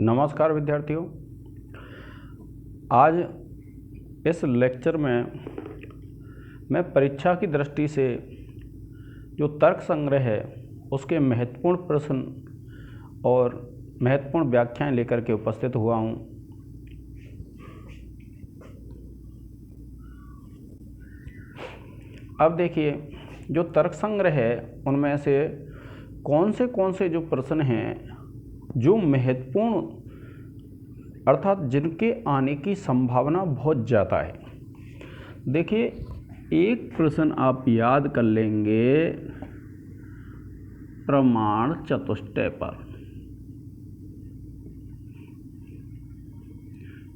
नमस्कार विद्यार्थियों। आज इस लेक्चर में मैं परीक्षा की दृष्टि से जो तर्क संग्रह है उसके महत्वपूर्ण प्रश्न और महत्वपूर्ण व्याख्याएं लेकर के उपस्थित हुआ हूं। अब देखिए, जो तर्क संग्रह है उनमें से कौन से जो प्रश्न हैं जो महत्वपूर्ण अर्थात जिनके आने की संभावना बहुत ज़्यादा है। देखिए, एक प्रश्न आप याद कर लेंगे प्रमाण चतुष्टय पर।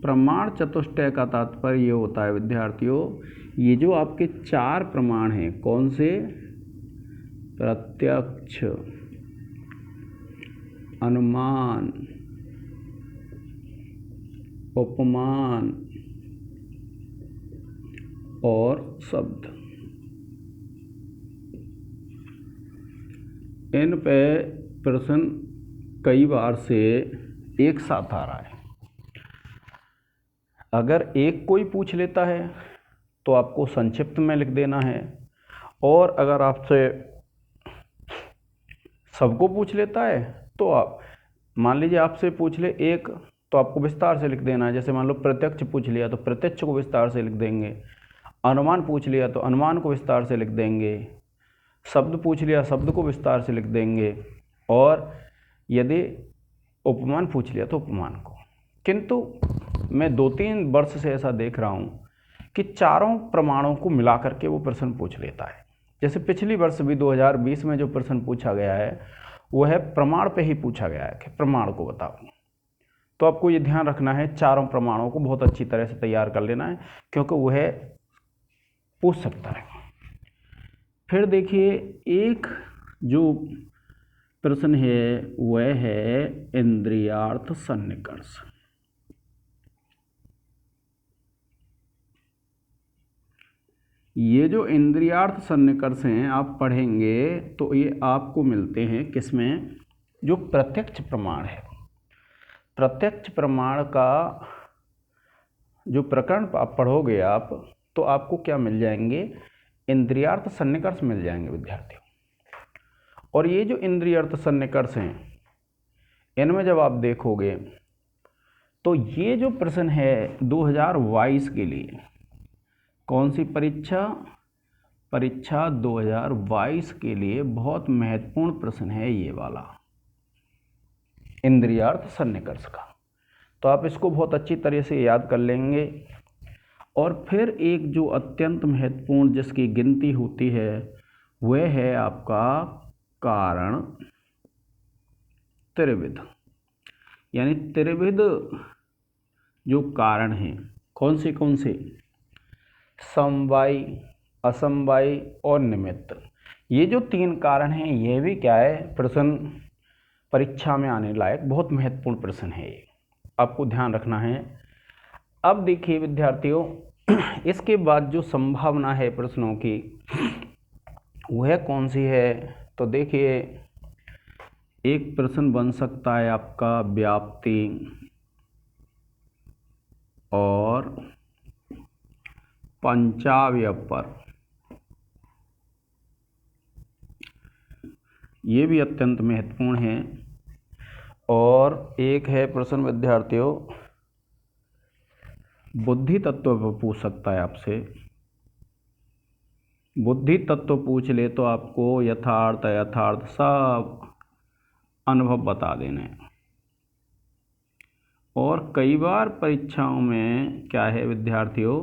प्रमाण चतुष्टय का तात्पर्य ये होता है विद्यार्थियों, ये जो आपके चार प्रमाण हैं, कौन से? प्रत्यक्ष, अनुमान, उपमान और शब्द, इन पे प्रश्न कई बार से एक साथ आ रहा है। अगर एक कोई पूछ लेता है तो आपको संक्षिप्त में लिख देना है, और अगर आपसे सबको पूछ लेता है तो आप मान लीजिए आपसे पूछ ले एक, तो आपको विस्तार से लिख देना है। जैसे मान लो प्रत्यक्ष पूछ लिया तो प्रत्यक्ष को विस्तार से लिख देंगे, अनुमान पूछ लिया तो अनुमान को विस्तार से लिख देंगे, शब्द पूछ लिया शब्द को विस्तार से लिख देंगे, और यदि उपमान पूछ लिया तो उपमान को। किंतु मैं 2-3 वर्ष से ऐसा देख रहा हूँ कि चारों प्रमाणों को मिला करके वो प्रश्न पूछ लेता है। जैसे पिछली वर्ष भी 2020 में जो प्रश्न पूछा गया है वो है प्रमाण पे ही पूछा गया है कि प्रमाण को बताओ। तो आपको ये ध्यान रखना है, चारों प्रमाणों को बहुत अच्छी तरह से तैयार कर लेना है, क्योंकि वह पूछ सकता है। फिर देखिए, एक जो प्रश्न है वह है इंद्रियार्थ सन्निकर्ष। ये जो इंद्रियार्थ सन्निकर्ष हैं आप पढ़ेंगे तो ये आपको मिलते हैं किसमें? जो प्रत्यक्ष प्रमाण है। प्रत्यक्ष प्रमाण का जो प्रकरण आप पढ़ोगे आप, तो आपको क्या मिल जाएंगे? इंद्रियार्थ सन्निकर्ष मिल जाएंगे विद्यार्थियों। और ये जो इंद्रियार्थ सन्निकर्ष हैं इनमें जब आप देखोगे तो ये जो प्रश्न है 2022 के लिए, कौन सी परीक्षा? परीक्षा 2022 के लिए बहुत महत्वपूर्ण प्रश्न है ये वाला, इंद्रियार्थ सन्निकर्ष का। तो आप इसको बहुत अच्छी तरह से याद कर लेंगे। और फिर एक जो अत्यंत महत्वपूर्ण जिसकी गिनती होती है वह है आपका कारण त्रिविध। यानी त्रिविध जो कारण हैं, कौन से? समवायी, असमवायी और निमित्त। ये जो 3 कारण हैं ये भी क्या है, प्रश्न परीक्षा में आने लायक बहुत महत्वपूर्ण प्रश्न है, ये आपको ध्यान रखना है। अब देखिए विद्यार्थियों, इसके बाद जो संभावना है प्रश्नों की वह कौन सी है? तो देखिए, एक प्रश्न बन सकता है आपका व्याप्ति और पंचावयव पर। ये भी अत्यंत महत्वपूर्ण है। और एक है प्रश्न विद्यार्थियों बुद्धि तत्व पर पूछ सकता है आपसे। बुद्धि तत्व पूछ ले तो आपको यथार्थ अयथार्थ सब अनुभव बता देने। और कई बार परीक्षाओं में क्या है विद्यार्थियों,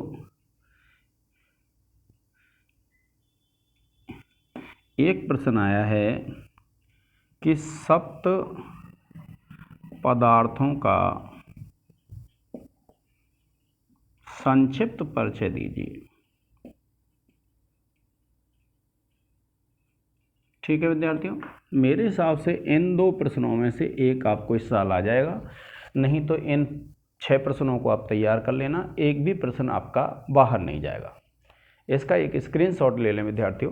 एक प्रश्न आया है कि सप्त पदार्थों का संक्षिप्त परिचय दीजिए। ठीक है विद्यार्थियों, मेरे हिसाब से इन 2 प्रश्नों में से एक आपको इस साल आ जाएगा, नहीं तो इन 6 प्रश्नों को आप तैयार कर लेना, एक भी प्रश्न आपका बाहर नहीं जाएगा। इसका एक स्क्रीनशॉट ले लें विद्यार्थियों।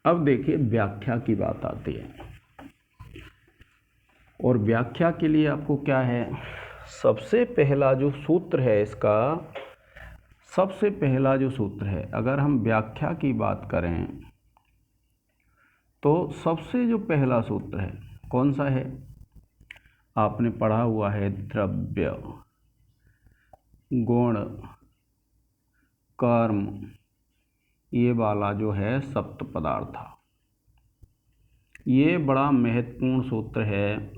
अब देखिए व्याख्या की बात आती है, और व्याख्या के लिए आपको क्या है, सबसे पहला जो सूत्र है इसका, सबसे पहला जो सूत्र है, अगर हम व्याख्या की बात करें तो सबसे जो पहला सूत्र है कौन सा है, आपने पढ़ा हुआ है, द्रव्य गुण कर्म, ये वाला जो है सप्त पदार्थ, ये बड़ा महत्वपूर्ण सूत्र है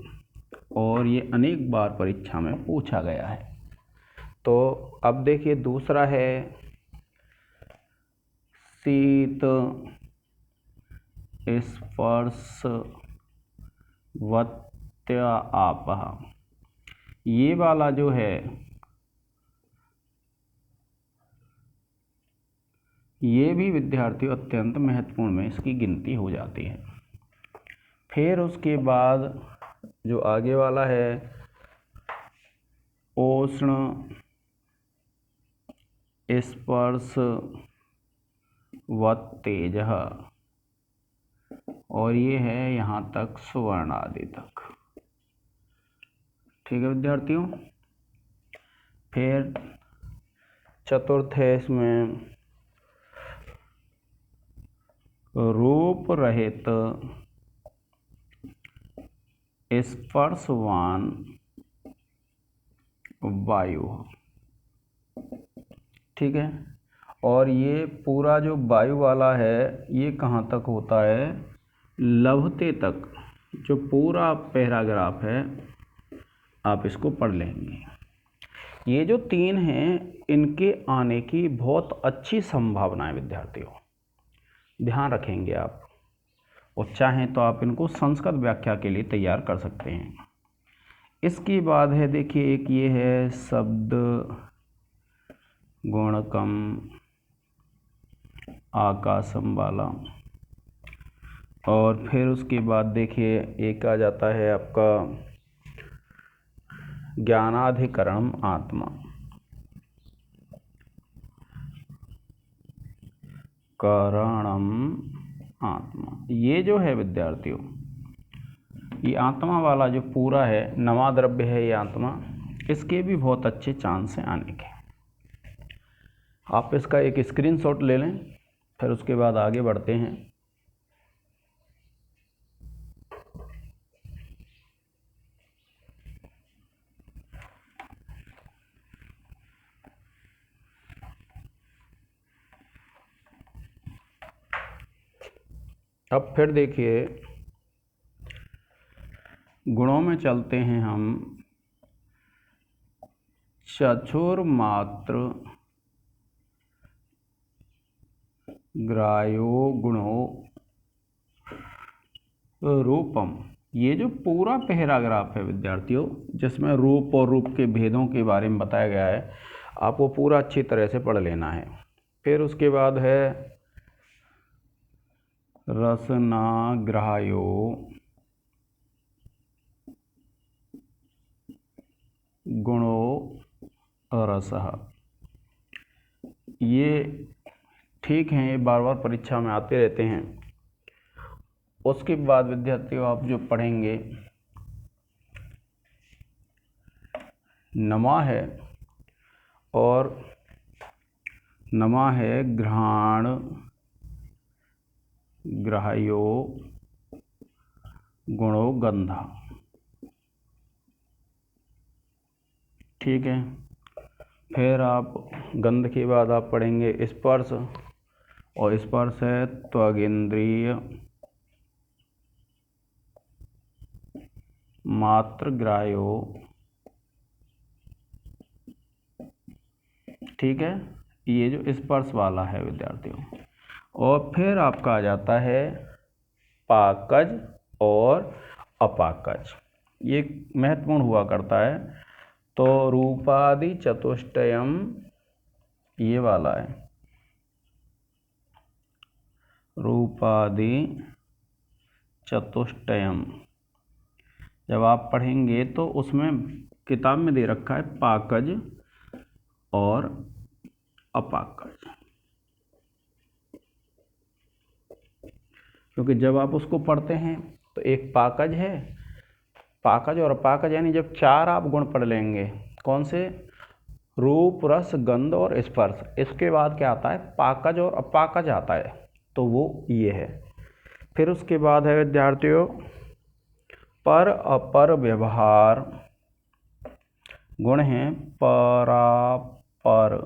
और ये अनेक बार परीक्षा में पूछा गया है। तो अब देखिए दूसरा है शीत स्पर्श वत्य आपः, ये वाला जो है ये भी विद्यार्थियों अत्यंत महत्वपूर्ण में इसकी गिनती हो जाती है। फिर उसके बाद जो आगे वाला है उष्ण स्पर्श व तेजः, और ये है यहाँ तक सुवर्ण आदि तक। ठीक है विद्यार्थियों। फिर चतुर्थ है इसमें रूप रहित स्पर्शवान वायु। ठीक है, और ये पूरा जो वायु वाला है ये कहाँ तक होता है, लभते तक। जो पूरा पैराग्राफ है आप इसको पढ़ लेंगे। ये जो तीन हैं इनके आने की बहुत अच्छी संभावना है विद्यार्थियों, ध्यान रखेंगे आप, और चाहें तो आप इनको संस्कृत व्याख्या के लिए तैयार कर सकते हैं। इसके बाद है देखिए एक ये है शब्द गुणकम आकाशम वाला, और फिर उसके बाद देखिए एक आ जाता है आपका ज्ञानाधिकरणम आत्मा, करणम आत्मा। ये जो है विद्यार्थियों, ये आत्मा वाला जो पूरा है, नवा द्रव्य है ये आत्मा, इसके भी बहुत अच्छे चांस हैं आने के। आप इसका एक स्क्रीनशॉट ले लें, फिर उसके बाद आगे बढ़ते हैं। अब फिर देखिए गुणों में चलते हैं हम। चतुर्मात्र ग्राह्यो गुणो रूपम, ये जो पूरा पैराग्राफ है विद्यार्थियों, जिसमें रूप और रूप के भेदों के बारे में बताया गया है, आपको पूरा अच्छी तरह से पढ़ लेना है। फिर उसके बाद है रसना ग्राह्यो गुणो रसः, ये ठीक हैं, ये बार बार परीक्षा में आते रहते हैं। उसके बाद विद्यार्थियों आप जो पढ़ेंगे नमा है, और नमा है घ्राण ग्राह्यो गुणो गंधा। ठीक है, फिर आप गंध के बाद आप पढ़ेंगे स्पर्श, और स्पर्श है त्वगिंद्रिय मात्र ग्राह्यो। ठीक है, ये जो स्पर्श वाला है विद्यार्थियों। और फिर आपका आ जाता है पाकज और अपाकज, ये महत्वपूर्ण हुआ करता है। तो रूपादि चतुष्टयम ये वाला है, रूपादि चतुष्टयम जब आप पढ़ेंगे तो उसमें किताब में दे रखा है पाकज और अपाकज। क्योंकि जब आप उसको पढ़ते हैं तो एक पाकज है, पाकज और अपाकज, यानी जब 4 आप गुण पढ़ लेंगे, कौन से, रूप रस गंध और स्पर्श, इसके बाद क्या आता है, पाकज और अपाकज आता है, तो वो ये है। फिर उसके बाद है विद्यार्थियों पर अपर व्यवहार गुण हैं, परापर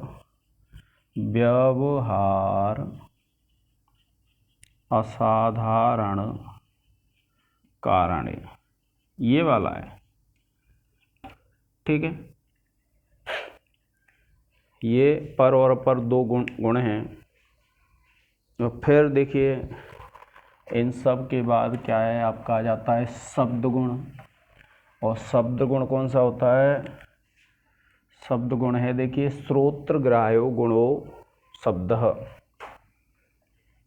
व्यवहार असाधारण कारण, ये वाला है, ठीक है। ये पर और अपर 2 गुण हैं। तो फिर देखिए इन सब के बाद क्या है, आपका आ जाता है शब्द गुण। और शब्द गुण कौन सा होता है, शब्द गुण है देखिए श्रोत्रग्राह्यो गुणो शब्दः,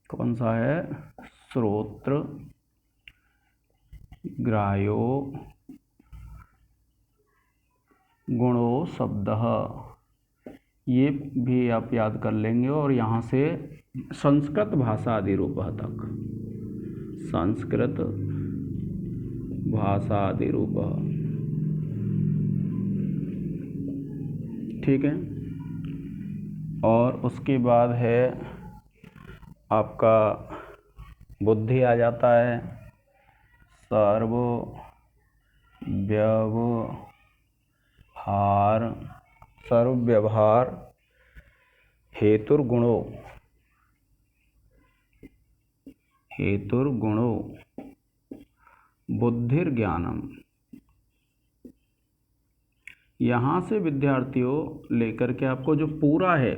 कौन सा है, श्रोत्रग्राह्यो गुणो शब्दः, ये भी आप याद कर लेंगे। और यहाँ से संस्कृत भाषा आदि रूपः तक, संस्कृत भाषा आदि रूपः, ठीक है। और उसके बाद है आपका बुद्धि आ जाता है, सर्व व्यवहार हेतुर्गुणो बुद्धिर्ज्ञानम। यहाँ से विद्यार्थियों लेकर के आपको जो पूरा है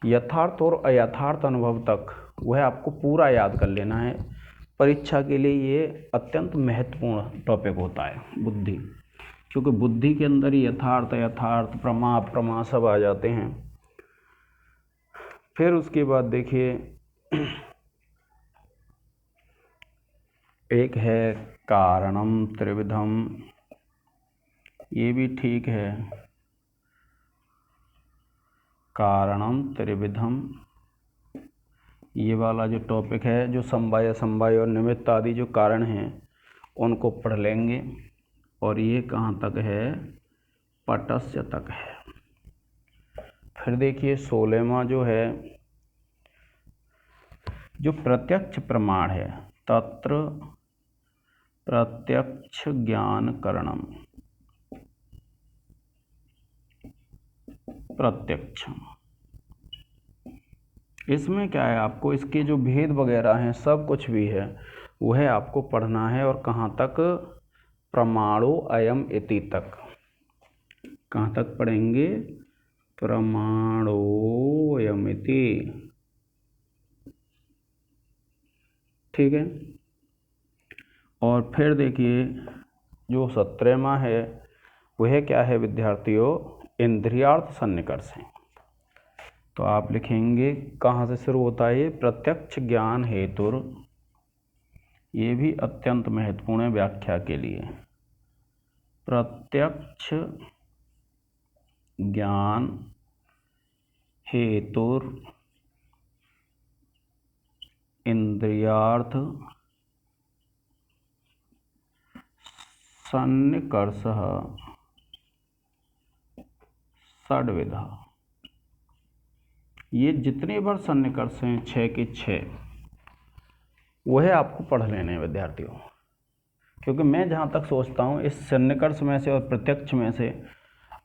यथार्थ और अयथार्थ अनुभव तक, वह आपको पूरा याद कर लेना है। परीक्षा के लिए ये अत्यंत महत्वपूर्ण टॉपिक होता है बुद्धि, क्योंकि बुद्धि के अंदर ही यथार्थ अयथार्थ प्रमा अप्रमा सब आ जाते हैं। फिर उसके बाद देखिए एक है कारणम त्रिविधम, ये भी ठीक है, कारणम त्रिविधम, ये वाला जो टॉपिक है, जो समवाय असमवाय और निमित्त आदि जो कारण हैं उनको पढ़ लेंगे। और ये कहाँ तक है, पटस्य तक है। फिर देखिए 16वां जो है, जो प्रत्यक्ष प्रमाण है, तत्र प्रत्यक्ष ज्ञान करणम, प्रत्यक्ष, इसमें क्या है, आपको इसके जो भेद वगैरह हैं सब कुछ भी है वह आपको पढ़ना है। और कहाँ तक, प्रमाणो अयम इति तक, कहाँ तक पढ़ेंगे, प्रमाणो अयम इति, ठीक है। और फिर देखिए जो 17वां है वह क्या है विद्यार्थियों, इंद्रियार्थ सन्निकर्ष है। तो आप लिखेंगे कहाँ से शुरू होता है ये, प्रत्यक्ष ज्ञान हेतुर, ये भी अत्यंत महत्वपूर्ण है व्याख्या के लिए, प्रत्यक्ष ज्ञान हेतुर इंद्रियार्थ सन्निकर्षः षड्विधा। ये जितने बार सन्निकर्ष हैं 6 के 6, वह आपको पढ़ लेने हैं विद्यार्थियों। क्योंकि मैं जहाँ तक सोचता हूँ इस सन्निकर्ष में से और प्रत्यक्ष में से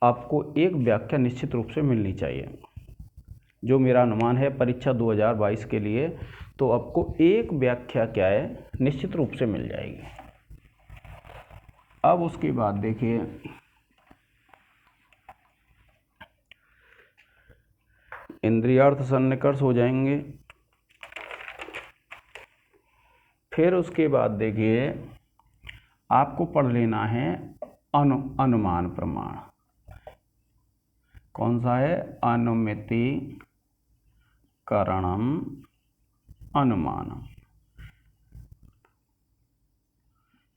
आपको एक व्याख्या निश्चित रूप से मिलनी चाहिए, जो मेरा अनुमान है परीक्षा 2022 के लिए, तो आपको एक व्याख्या क्या है, निश्चित रूप से मिल जाएगी। अब उसके बाद देखिए इंद्रियार्थ सन्निकर्ष हो जाएंगे। फिर उसके बाद देखिए आपको पढ़ लेना है अनुमान प्रमाण, कौन सा है, अनुमिति करणम अनुमानम।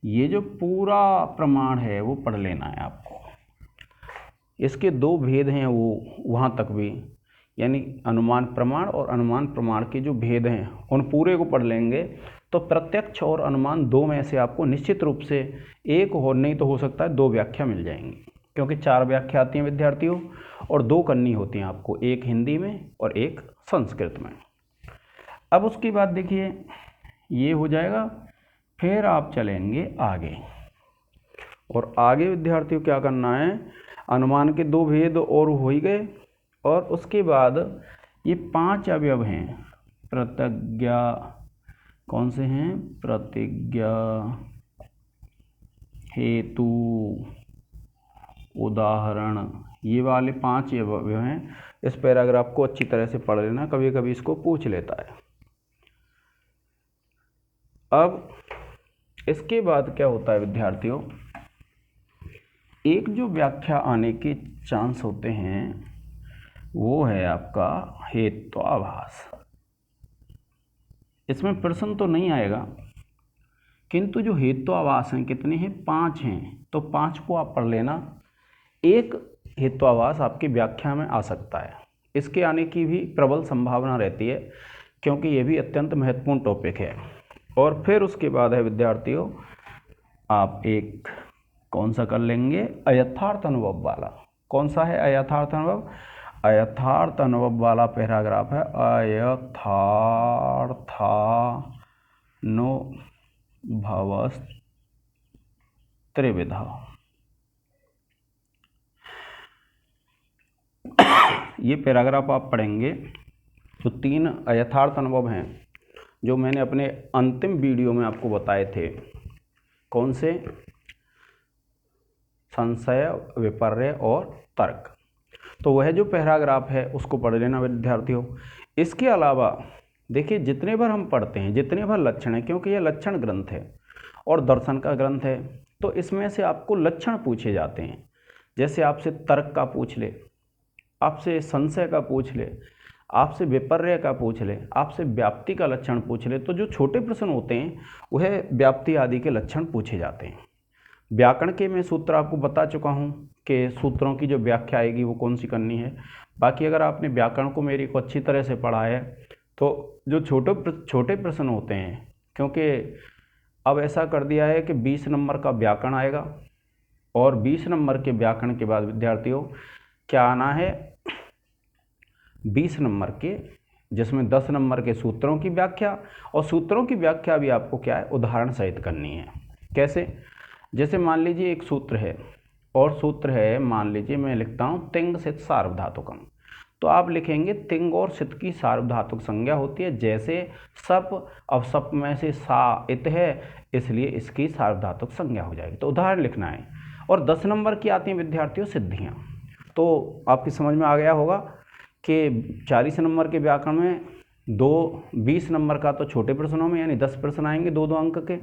ये जो पूरा प्रमाण है वो पढ़ लेना है आपको। इसके 2 भेद हैं वो वहाँ तक भी, यानी अनुमान प्रमाण और अनुमान प्रमाण के जो भेद हैं उन पूरे को पढ़ लेंगे तो प्रत्यक्ष और अनुमान दो में से आपको निश्चित रूप से एक हो, नहीं तो हो सकता है 2 व्याख्या मिल जाएंगी, क्योंकि 4 व्याख्या आती हैं विद्यार्थियों और 2 करनी होती हैं आपको, एक हिंदी में और एक संस्कृत में। अब उसके बाद देखिए ये हो जाएगा, फिर आप चलेंगे आगे और आगे विद्यार्थियों क्या करना है, अनुमान के 2 भेद और हो ही गए और उसके बाद ये 5 अवयव हैं प्रतिज्ञा, कौन से हैं, प्रतिज्ञा, हेतु, उदाहरण, ये वाले 5 अवयव हैं। इस पैराग्राफ को अच्छी तरह से पढ़ लेना, कभी कभी इसको पूछ लेता है। अब इसके बाद क्या होता है विद्यार्थियों, एक जो व्याख्या आने के चांस होते हैं वो है आपका हेत्वाभास। इसमें प्रश्न तो नहीं आएगा, किंतु जो हेत्वाभास हैं कितने हैं, 5 हैं, तो 5 को आप पढ़ लेना। एक हेत्वाभास आपकी व्याख्या में आ सकता है, इसके आने की भी प्रबल संभावना रहती है क्योंकि ये भी अत्यंत महत्वपूर्ण टॉपिक है। और फिर उसके बाद है विद्यार्थियों, आप एक कौन सा कर लेंगे, अयथार्थ अनुभव वाला। कौन सा है अयथार्थ अनुभव, अयथार्थ अनुभव वाला पैराग्राफ है अयथार्थानुभवस् त्रिविधा। ये पैराग्राफ आप पढ़ेंगे तो 3 अयथार्थ अनुभव हैं जो मैंने अपने अंतिम वीडियो में आपको बताए थे। कौन से, संशय, विपर्य और तर्क। तो वह जो पैराग्राफ है उसको पढ़ लेना विद्यार्थियों। इसके अलावा देखिए जितने बार हम पढ़ते हैं, जितने बार लक्षण है, क्योंकि यह लक्षण ग्रंथ है और दर्शन का ग्रंथ है, तो इसमें से आपको लक्षण पूछे जाते हैं। जैसे आपसे तर्क का पूछ ले, आपसे संशय का पूछ ले, आपसे विपर्य का पूछ ले, आपसे व्याप्ति का लक्षण पूछ ले, तो जो छोटे प्रश्न होते हैं वह व्याप्ति आदि के लक्षण पूछे जाते हैं। व्याकरण के मैं सूत्र आपको बता चुका हूँ कि सूत्रों की जो व्याख्या आएगी वो कौन सी करनी है। बाकी अगर आपने व्याकरण को मेरी को अच्छी तरह से पढ़ा है तो जो छोटे प्रश्न होते हैं, क्योंकि अब ऐसा कर दिया है कि 20 नंबर का व्याकरण आएगा और 20 नंबर के व्याकरण के बाद विद्यार्थियों क्या आना है, 20 नंबर के, जिसमें 10 नंबर के सूत्रों की व्याख्या, और सूत्रों की व्याख्या भी आपको क्या है, उदाहरण सहित करनी है। कैसे, जैसे मान लीजिए एक सूत्र है और सूत्र है, मान लीजिए मैं लिखता हूँ तिंग सित सार्वधातुकम, तो आप लिखेंगे तिंग और सित की सार्वधातुक संज्ञा होती है। जैसे सप, अब सप में से सा इत है, इसलिए इसकी सार्वधातुक संज्ञा हो जाएगी, तो उदाहरण लिखना है। और 10 नंबर की आती हैं विद्यार्थियों सिद्धियाँ। तो आपकी समझ में आ गया होगा कि 40 नंबर के व्याकरण में 20 नंबर का तो छोटे प्रश्नों में यानी 10 प्रश्न आएंगे 2-2 अंक के,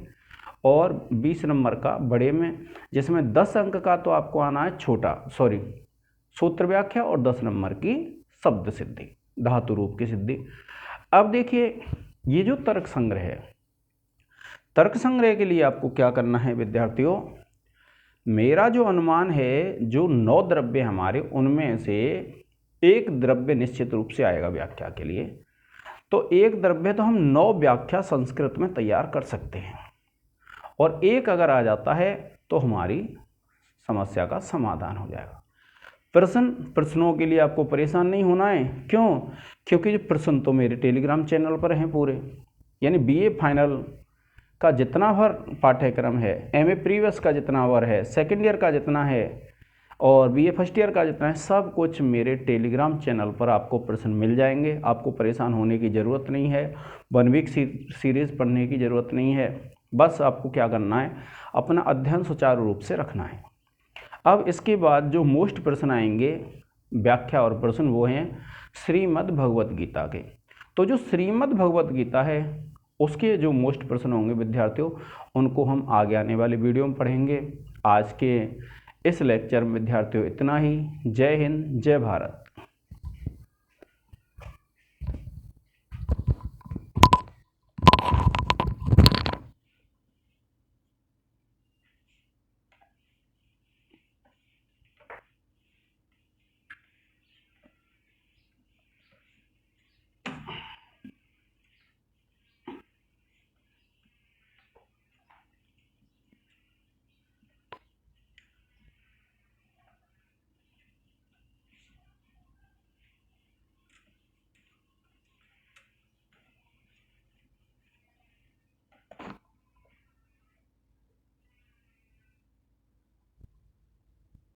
और 20 नंबर का बड़े में, जिसमें 10 अंक का तो आपको आना है सूत्र व्याख्या, और 10 नंबर की शब्द सिद्धि, धातु रूप की सिद्धि। अब देखिए ये जो तर्क संग्रह है, तर्क संग्रह के लिए आपको क्या करना है विद्यार्थियों, मेरा जो अनुमान है जो 9 द्रव्य हमारे, उनमें से एक द्रव्य निश्चित रूप से आएगा व्याख्या के लिए। तो एक द्रव्य तो हम 9 व्याख्या संस्कृत में तैयार कर सकते हैं, और एक अगर आ जाता है तो हमारी समस्या का समाधान हो जाएगा। प्रश्नों के लिए आपको परेशान नहीं होना है। क्यों? क्योंकि जो प्रश्न तो मेरे टेलीग्राम चैनल पर हैं पूरे, यानी बीए फाइनल का जितना भर पाठ्यक्रम है, एमए प्रीवियस का जितना भर है, सेकेंड ईयर का जितना है और बीए फर्स्ट ईयर का जितना है, सब कुछ मेरे टेलीग्राम चैनल पर आपको प्रश्न मिल जाएंगे। आपको परेशान होने की ज़रूरत नहीं है, 1 वीक सीरीज़ पढ़ने की ज़रूरत नहीं है। बस आपको क्या करना है, अपना अध्ययन सुचारू रूप से रखना है। अब इसके बाद जो मोस्ट प्रश्न आएंगे व्याख्या और प्रश्न, वो हैं श्रीमद् भगवत गीता के। तो जो श्रीमद् भगवत गीता है उसके जो मोस्ट प्रश्न होंगे विद्यार्थियों, उनको हम आगे आने वाले वीडियो में पढ़ेंगे। आज के इस लेक्चर में विद्यार्थियों इतना ही। जय हिंद, जय भारत।